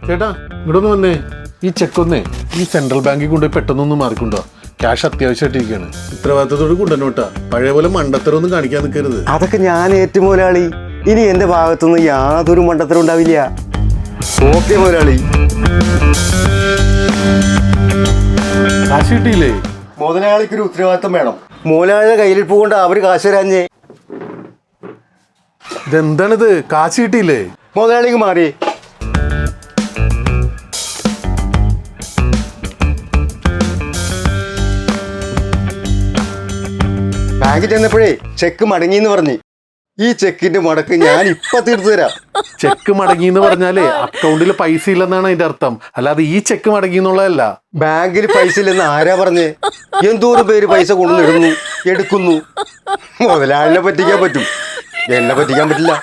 ചേട്ടാ ഇങ്ങോട്ടൊന്ന് വന്നേ. ഈ ചെക്കൊന്നേ ഈ സെൻട്രൽ ബാങ്കിൽ കൊണ്ടുപോയി പെട്ടെന്നൊന്ന് മാറിക്കൊണ്ടോ. ക്യാഷ് അത്യാവശ്യമായിട്ടിരിക്കുകയാണ്. ഉത്തരവാദിത്തത്തോട് കൊണ്ടുവന്നോട്ടാ. പഴയ പോലെ മണ്ടത്തരമൊന്നും കാണിക്കാൻ നിൽക്കരുത്. അതൊക്കെ ഞാൻ ഏറ്റവും മുതലാളി. ഇനി എന്റെ ഭാഗത്തുനിന്ന് യാതൊരു മണ്ടത്തരം ഉണ്ടാവില്ല. ഓക്കെ മുതലാളി. കാശ് കിട്ടിയില്ലേ? മുതലാളിക്കൊരു ഉത്തരവാദിത്തം വേണം. മുതലാളിയുടെ കയ്യിലിരിപ്പ് കൊണ്ട് അവര് കാശ് തരാഞ്ഞേ. ഇതെന്താണിത്? കാശ് കിട്ടിയില്ലേ? മുതലാളിക്ക് മാറി. ബാങ്കിൽ ചെന്നപ്പോഴേ ചെക്ക് മടങ്ങിന്ന് പറഞ്ഞ്. ഈ ചെക്കിന്റെ മടക്ക് ഞാൻ ഇപ്പൊ തീർത്തു തരാം. ചെക്ക് മടങ്ങി എന്ന് പറഞ്ഞാലേ അക്കൗണ്ടിൽ പൈസ ഇല്ലെന്നാണ് അതിന്റെ അർത്ഥം. അല്ലാതെ ഈ ചെക്ക് മടങ്ങി എന്നുള്ളതല്ല. ബാങ്കിൽ പൈസ ഇല്ലെന്ന് ആരാ പറഞ്ഞേ? എന്തോരം പേര് പൈസ കൊണ്ടുവന്നിടുന്നു, എടുക്കുന്നു. മുതലാളിനെ പറ്റിക്കാൻ പറ്റും, എന്നെ പറ്റിക്കാൻ പറ്റില്ല.